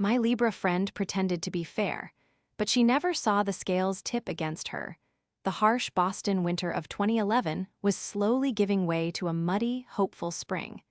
My Libra friend pretended to be fair, but she never saw the scales tip against her. The harsh Boston winter of 2011 was slowly giving way to a muddy, hopeful spring.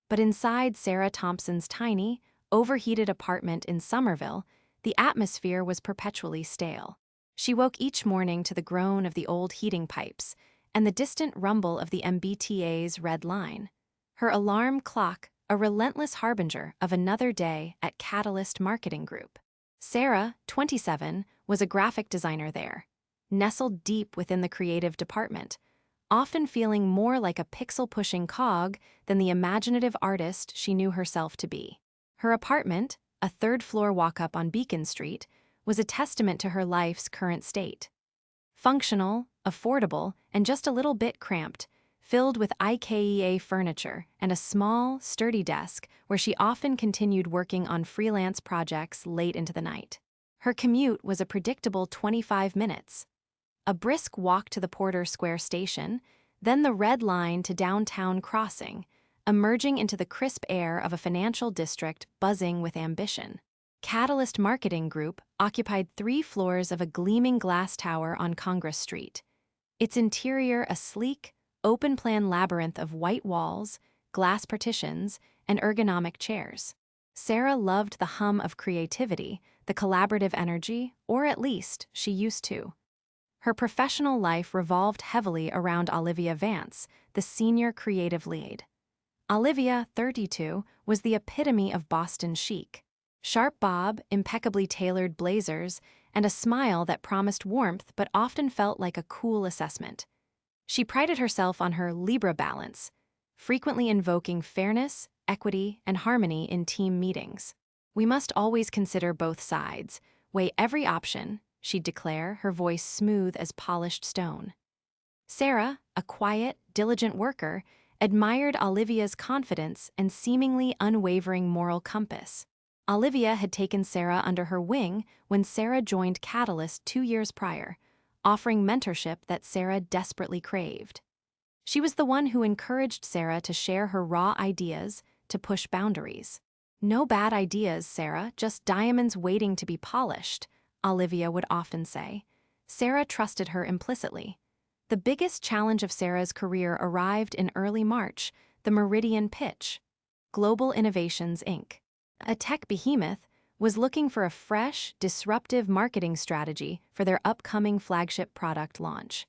But inside Sarah Thompson's tiny, overheated apartment in Somerville, the atmosphere was perpetually stale. She woke each morning to the groan of the old heating pipes and the distant rumble of the MBTA's red line. Her alarm clock, a relentless harbinger of another day at Catalyst Marketing Group. Sarah, 27, was a graphic designer there, nestled deep within the creative department, often feeling more like a pixel-pushing cog than the imaginative artist she knew herself to be. Her apartment, a third-floor walk-up on Beacon Street, was a testament to her life's current state. Functional, affordable, and just a little bit cramped, filled with IKEA furniture and a small, sturdy desk where she often continued working on freelance projects late into the night. Her commute was a predictable 25 minutes. A brisk walk to the Porter Square station, then the red line to downtown crossing, emerging into the crisp air of a financial district buzzing with ambition. Catalyst Marketing Group occupied 3 floors of a gleaming glass tower on Congress Street, its interior a sleek, open-plan labyrinth of white walls, glass partitions, and ergonomic chairs. Sarah loved the hum of creativity, the collaborative energy, or at least she used to. Her professional life revolved heavily around Olivia Vance, the senior creative lead. Olivia, 32, was the epitome of Boston chic. Sharp bob, impeccably tailored blazers, and a smile that promised warmth but often felt like a cool assessment. She prided herself on her Libra balance, frequently invoking fairness, equity, and harmony in team meetings. "We must always consider both sides, weigh every option," she'd declare, her voice smooth as polished stone. Sarah, a quiet, diligent worker, admired Olivia's confidence and seemingly unwavering moral compass. Olivia had taken Sarah under her wing when Sarah joined Catalyst 2 years prior, offering mentorship that Sarah desperately craved. She was the one who encouraged Sarah to share her raw ideas, to push boundaries. "No bad ideas, Sarah, just diamonds waiting to be polished," Olivia would often say. Sarah trusted her implicitly. The biggest challenge of Sarah's career arrived in early March, the Meridian pitch. Global Innovations, Inc., a tech behemoth, was looking for a fresh, disruptive marketing strategy for their upcoming flagship product launch.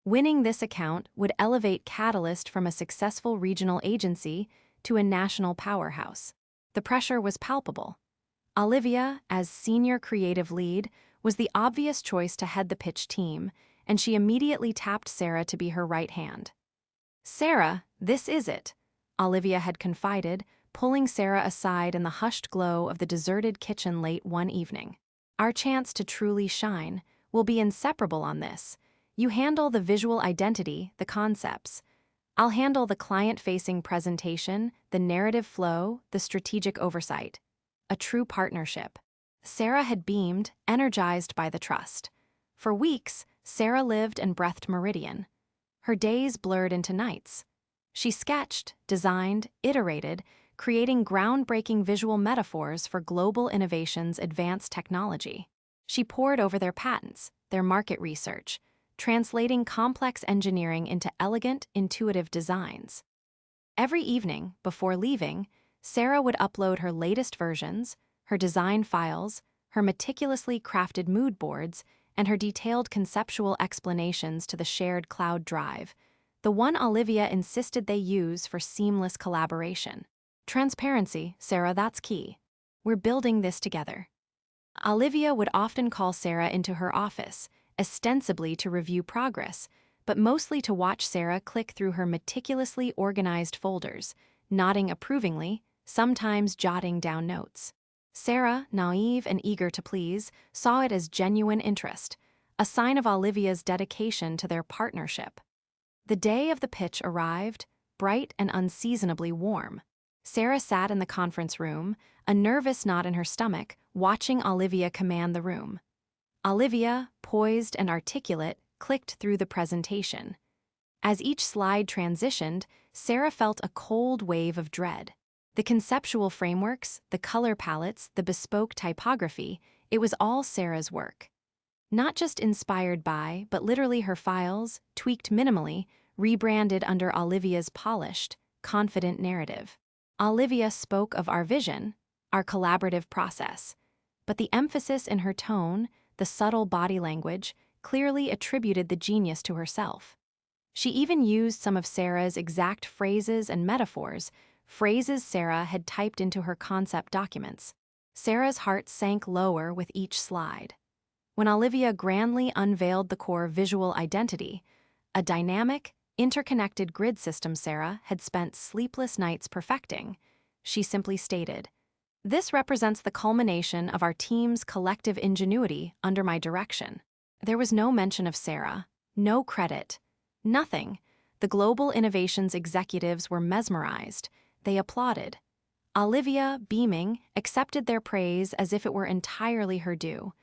Winning this account would elevate Catalyst from a successful regional agency to a national powerhouse. The pressure was palpable. Olivia, as senior creative lead, was the obvious choice to head the pitch team, and she immediately tapped Sarah to be her right hand. "Sarah, this is it," Olivia had confided, pulling Sarah aside in the hushed glow of the deserted kitchen late one evening. "Our chance to truly shine will be inseparable on this. You handle the visual identity, the concepts. I'll handle the client-facing presentation, the narrative flow, the strategic oversight. A true partnership." Sarah had beamed, energized by the trust. For weeks, Sarah lived and breathed Meridian. Her days blurred into nights. She sketched, designed, iterated, creating groundbreaking visual metaphors for Global Innovations' advanced technology. She pored over their patents, their market research, translating complex engineering into elegant, intuitive designs. Every evening, before leaving, Sarah would upload her latest versions, her design files, her meticulously crafted mood boards, and her detailed conceptual explanations to the shared cloud drive, the one Olivia insisted they use for seamless collaboration. "Transparency, Sarah, that's key. We're building this together." Olivia would often call Sarah into her office, ostensibly to review progress, but mostly to watch Sarah click through her meticulously organized folders, nodding approvingly, sometimes jotting down notes. Sarah, naive and eager to please, saw it as genuine interest, a sign of Olivia's dedication to their partnership. The day of the pitch arrived, bright and unseasonably warm. Sarah sat in the conference room, a nervous knot in her stomach, watching Olivia command the room. Olivia, poised and articulate, clicked through the presentation. As each slide transitioned, Sarah felt a cold wave of dread. The conceptual frameworks, the color palettes, the bespoke typography, it was all Sarah's work. Not just inspired by, but literally her files, tweaked minimally, rebranded under Olivia's polished, confident narrative. Olivia spoke of our vision, our collaborative process, but the emphasis in her tone, the subtle body language, clearly attributed the genius to herself. She even used some of Sarah's exact phrases and metaphors, phrases Sarah had typed into her concept documents. Sarah's heart sank lower with each slide. When Olivia grandly unveiled the core visual identity, a dynamic, interconnected grid system Sarah had spent sleepless nights perfecting, she simply stated, "This represents the culmination of our team's collective ingenuity under my direction." There was no mention of Sarah, no credit, nothing. The Global Innovations executives were mesmerized. They applauded. Olivia, beaming, accepted their praise as if it were entirely her due.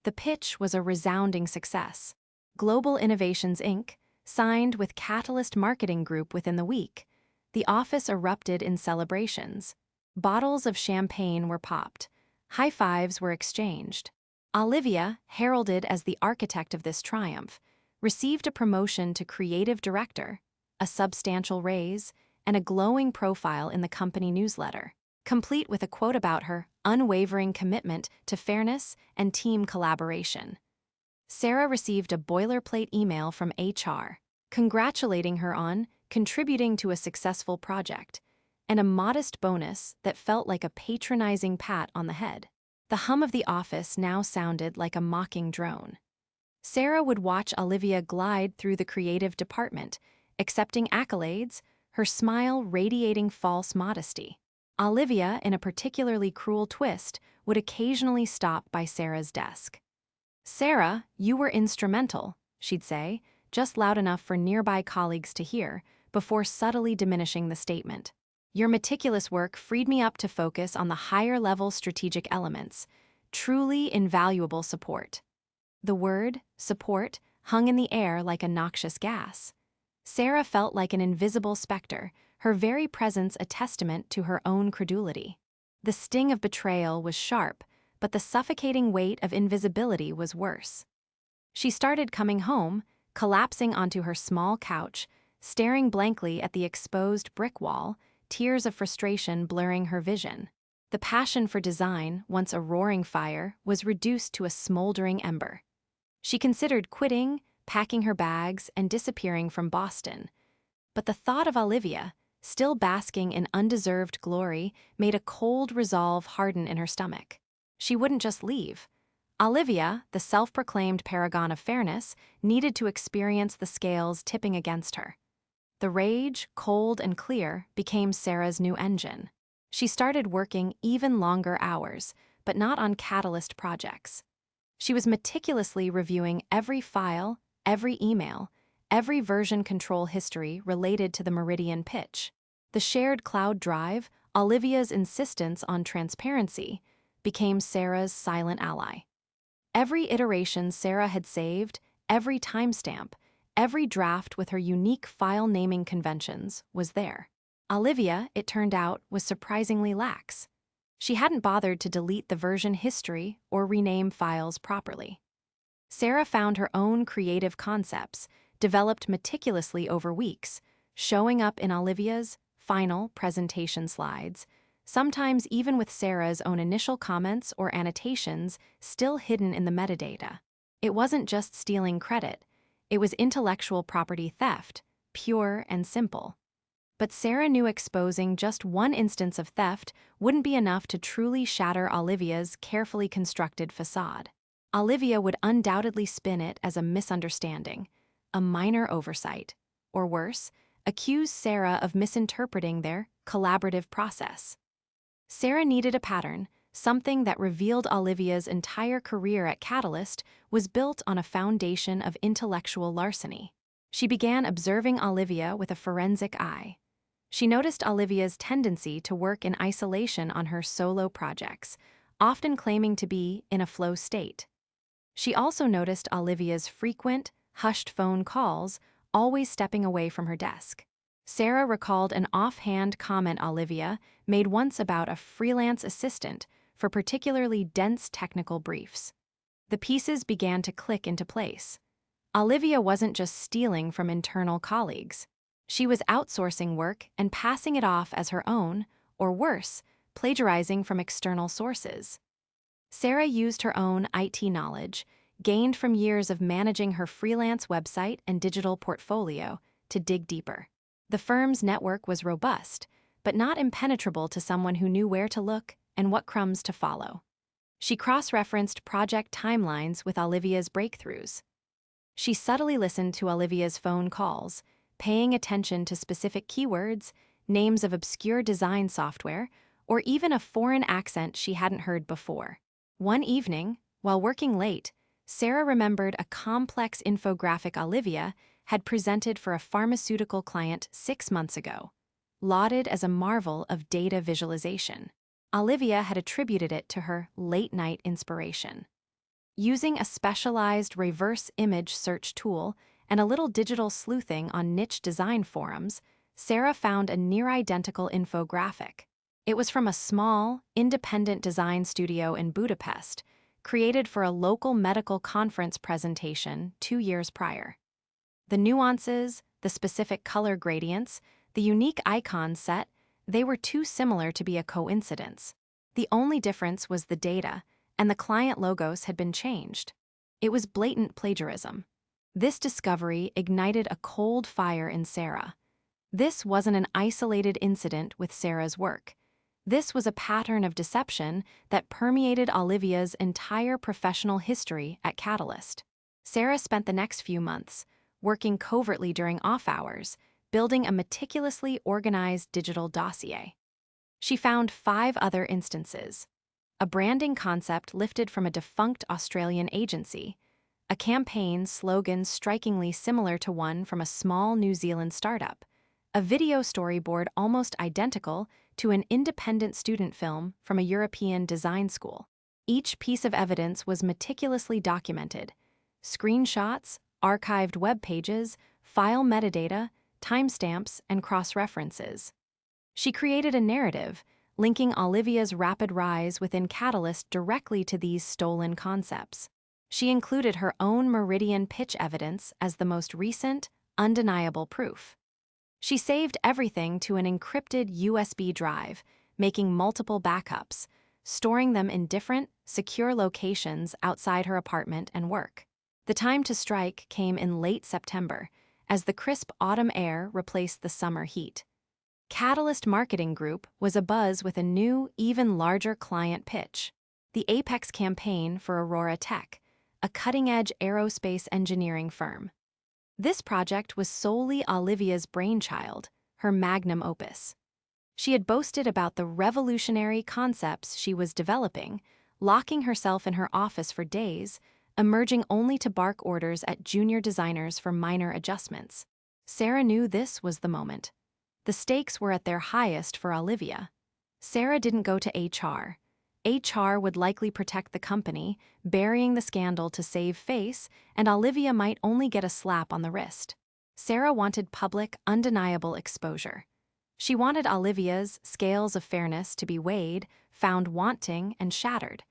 The pitch was a resounding success. Global Innovations Inc. signed with Catalyst Marketing Group within the week. The office erupted in celebrations. Bottles of champagne were popped. High fives were exchanged. Olivia, heralded as the architect of this triumph, received a promotion to creative director, a substantial raise, and a glowing profile in the company newsletter, complete with a quote about her unwavering commitment to fairness and team collaboration. Sarah received a boilerplate email from HR, congratulating her on contributing to a successful project, and a modest bonus that felt like a patronizing pat on the head. The hum of the office now sounded like a mocking drone. Sarah would watch Olivia glide through the creative department, accepting accolades, her smile radiating false modesty. Olivia, in a particularly cruel twist, would occasionally stop by Sarah's desk. "Sarah, you were instrumental," she'd say, just loud enough for nearby colleagues to hear, before subtly diminishing the statement. "Your meticulous work freed me up to focus on the higher-level strategic elements. Truly invaluable support." The word, support, hung in the air like a noxious gas. Sarah felt like an invisible specter, her very presence a testament to her own credulity. The sting of betrayal was sharp, but the suffocating weight of invisibility was worse. She started coming home, collapsing onto her small couch, staring blankly at the exposed brick wall, tears of frustration blurring her vision. The passion for design, once a roaring fire, was reduced to a smoldering ember. She considered quitting, packing her bags, and disappearing from Boston. But the thought of Olivia, still basking in undeserved glory, made a cold resolve harden in her stomach. She wouldn't just leave. Olivia, the self-proclaimed paragon of fairness, needed to experience the scales tipping against her. The rage, cold and clear, became Sarah's new engine. She started working even longer hours, but not on Catalyst projects. She was meticulously reviewing every file, every email, every version control history related to the Meridian pitch. The shared cloud drive, Olivia's insistence on transparency, became Sarah's silent ally. Every iteration Sarah had saved, every timestamp, every draft with her unique file naming conventions was there. Olivia, it turned out, was surprisingly lax. She hadn't bothered to delete the version history or rename files properly. Sarah found her own creative concepts, developed meticulously over weeks, showing up in Olivia's final presentation slides, sometimes even with Sarah's own initial comments or annotations still hidden in the metadata. It wasn't just stealing credit, it was intellectual property theft, pure and simple. But Sarah knew exposing just one instance of theft wouldn't be enough to truly shatter Olivia's carefully constructed facade. Olivia would undoubtedly spin it as a misunderstanding, a minor oversight, or worse, accuse Sarah of misinterpreting their collaborative process. Sarah needed a pattern, something that revealed Olivia's entire career at Catalyst was built on a foundation of intellectual larceny. She began observing Olivia with a forensic eye. She noticed Olivia's tendency to work in isolation on her solo projects, often claiming to be in a flow state. She also noticed Olivia's frequent, hushed phone calls, always stepping away from her desk. Sarah recalled an offhand comment Olivia made once about a freelance assistant for particularly dense technical briefs. The pieces began to click into place. Olivia wasn't just stealing from internal colleagues. She was outsourcing work and passing it off as her own, or worse, plagiarizing from external sources. Sarah used her own IT knowledge, gained from years of managing her freelance website and digital portfolio, to dig deeper. The firm's network was robust, but not impenetrable to someone who knew where to look and what crumbs to follow. She cross-referenced project timelines with Olivia's breakthroughs. She subtly listened to Olivia's phone calls, paying attention to specific keywords, names of obscure design software, or even a foreign accent she hadn't heard before. One evening, while working late, Sarah remembered a complex infographic Olivia had presented for a pharmaceutical client 6 months ago, lauded as a marvel of data visualization. Olivia had attributed it to her late-night inspiration. Using a specialized reverse image search tool and a little digital sleuthing on niche design forums, Sarah found a near-identical infographic. It was from a small, independent design studio in Budapest, created for a local medical conference presentation 2 years prior. The nuances, the specific color gradients, the unique icon set, they were too similar to be a coincidence. The only difference was the data, and the client logos had been changed. It was blatant plagiarism. This discovery ignited a cold fire in Sarah. This wasn't an isolated incident with Sarah's work. This was a pattern of deception that permeated Olivia's entire professional history at Catalyst. Sarah spent the next few months, working covertly during off hours, building a meticulously organized digital dossier. She found 5 other instances: a branding concept lifted from a defunct Australian agency, a campaign slogan strikingly similar to one from a small New Zealand startup, a video storyboard almost identical to an independent student film from a European design school. Each piece of evidence was meticulously documented: screenshots, archived web pages, file metadata, timestamps, and cross-references. She created a narrative, linking Olivia's rapid rise within Catalyst directly to these stolen concepts. She included her own Meridian pitch evidence as the most recent, undeniable proof. She saved everything to an encrypted USB drive, making multiple backups, storing them in different, secure locations outside her apartment and work. The time to strike came in late September, as the crisp autumn air replaced the summer heat. Catalyst Marketing Group was abuzz with a new, even larger client pitch: the Apex campaign for Aurora Tech, a cutting-edge aerospace engineering firm. This project was solely Olivia's brainchild, her magnum opus. She had boasted about the revolutionary concepts she was developing, locking herself in her office for days, emerging only to bark orders at junior designers for minor adjustments. Sarah knew this was the moment. The stakes were at their highest for Olivia. Sarah didn't go to HR. HR would likely protect the company, burying the scandal to save face, and Olivia might only get a slap on the wrist. Sarah wanted public, undeniable exposure. She wanted Olivia's scales of fairness to be weighed, found wanting, and shattered.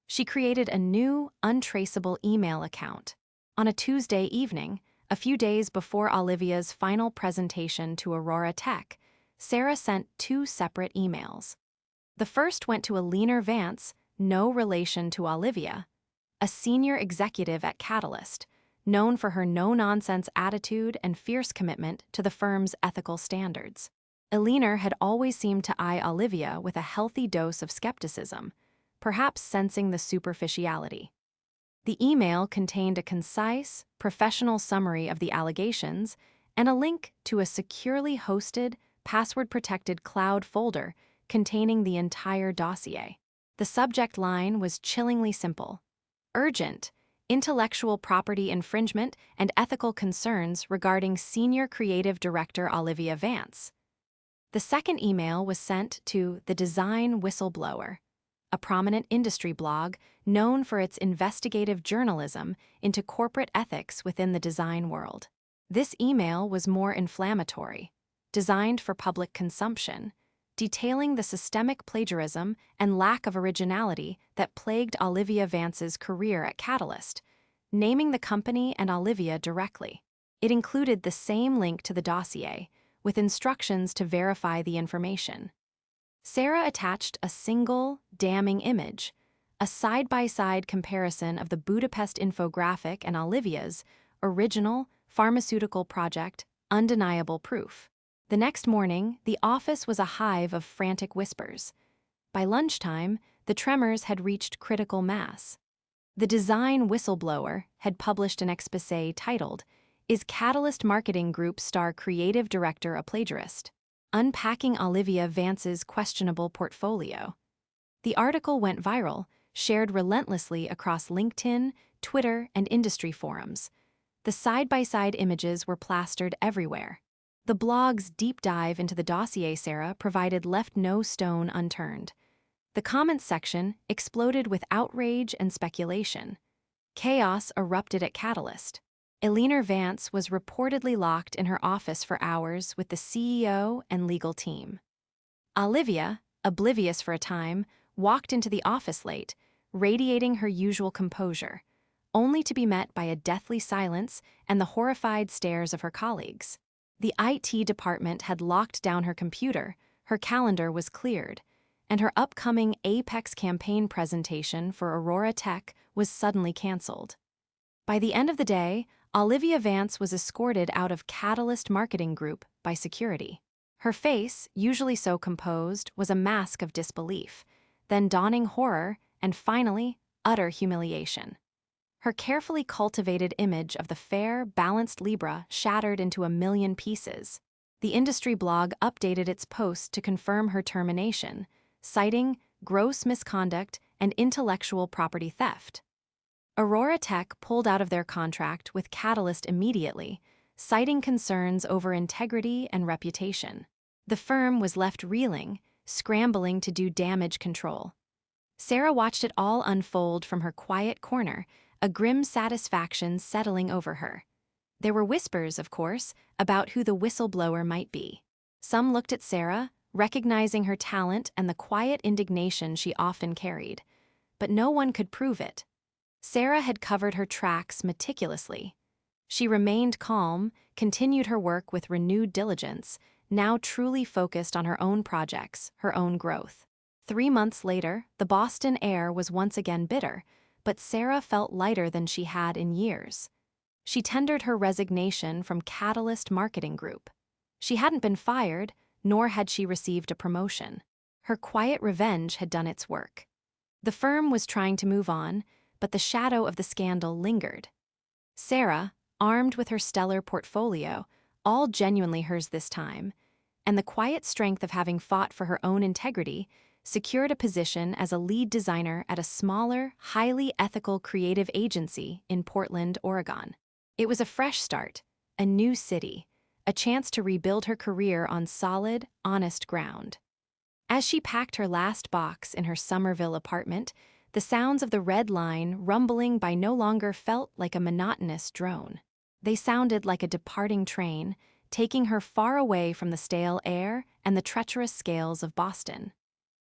She created a new, untraceable email account. On a Tuesday evening, a few days before Olivia's final presentation to Aurora Tech, Sarah sent 2 separate emails. The first went to Alina Vance, no relation to Olivia, a senior executive at Catalyst, known for her no-nonsense attitude and fierce commitment to the firm's ethical standards. Alina had always seemed to eye Olivia with a healthy dose of skepticism, perhaps sensing the superficiality. The email contained a concise, professional summary of the allegations and a link to a securely hosted, password-protected cloud folder containing the entire dossier. The subject line was chillingly simple: urgent, intellectual property infringement and ethical concerns regarding Senior Creative Director Olivia Vance. The second email was sent to The Design Whistleblower, a prominent industry blog known for its investigative journalism into corporate ethics within the design world. This email was more inflammatory. designed for public consumption, detailing the systemic plagiarism and lack of originality that plagued Olivia Vance's career at Catalyst, naming the company and Olivia directly. It included the same link to the dossier, with instructions to verify the information. Sarah attached a single, damning image, a side-by-side comparison of the Budapest infographic and Olivia's original pharmaceutical project, undeniable proof. The next morning, the office was a hive of frantic whispers. By lunchtime, the tremors had reached critical mass. The design whistleblower had published an exposé titled, "Is Catalyst Marketing Group Star Creative Director a Plagiarist?" Unpacking Olivia Vance's questionable portfolio. The article went viral, shared relentlessly across LinkedIn, Twitter, and industry forums. The side-by-side images were plastered everywhere. The blog's deep dive into the dossier Sarah provided left no stone unturned. The comments section exploded with outrage and speculation. Chaos erupted at Catalyst. Elena Vance was reportedly locked in her office for hours with the CEO and legal team. Olivia, oblivious for a time, walked into the office late, radiating her usual composure, only to be met by a deathly silence and the horrified stares of her colleagues. The IT department had locked down her computer, her calendar was cleared, and her upcoming Apex campaign presentation for Aurora Tech was suddenly canceled. By the end of the day, Olivia Vance was escorted out of Catalyst Marketing Group by security. Her face, usually so composed, was a mask of disbelief, then dawning horror, and finally, utter humiliation. Her carefully cultivated image of the fair, balanced Libra shattered into a million pieces. The industry blog updated its post to confirm her termination, citing gross misconduct and intellectual property theft. Aurora Tech pulled out of their contract with Catalyst immediately, citing concerns over integrity and reputation. The firm was left reeling, scrambling to do damage control. Sarah watched it all unfold from her quiet corner, a grim satisfaction settling over her. There were whispers, of course, about who the whistleblower might be. Some looked at Sarah, recognizing her talent and the quiet indignation she often carried. But no one could prove it. Sarah had covered her tracks meticulously. She remained calm, continued her work with renewed diligence, now truly focused on her own projects, her own growth. 3 months later, the Boston air was once again bitter, but Sarah felt lighter than she had in years. She tendered her resignation from Catalyst Marketing Group. She hadn't been fired, nor had she received a promotion. Her quiet revenge had done its work. The firm was trying to move on, but the shadow of the scandal lingered. Sarah, armed with her stellar portfolio, all genuinely hers this time, and the quiet strength of having fought for her own integrity, secured a position as a lead designer at a smaller, highly ethical creative agency in Portland, Oregon. It was a fresh start, a new city, a chance to rebuild her career on solid, honest ground. As she packed her last box in her Somerville apartment, the sounds of the red line rumbling by no longer felt like a monotonous drone. They sounded like a departing train, taking her far away from the stale air and the treacherous scales of Boston.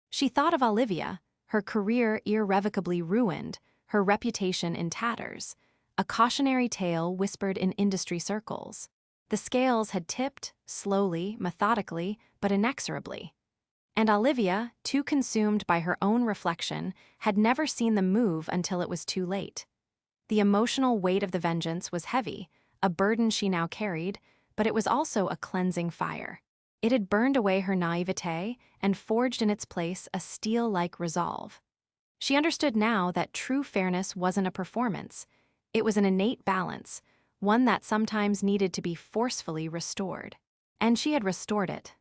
She thought of Olivia, her career irrevocably ruined, her reputation in tatters, a cautionary tale whispered in industry circles. The scales had tipped, slowly, methodically, but inexorably. And Olivia, too consumed by her own reflection, had never seen them move until it was too late. The emotional weight of the vengeance was heavy, a burden she now carried, but it was also a cleansing fire. It had burned away her naivete and forged in its place a steel-like resolve. She understood now that true fairness wasn't a performance. It was an innate balance, one that sometimes needed to be forcefully restored. And she had restored it.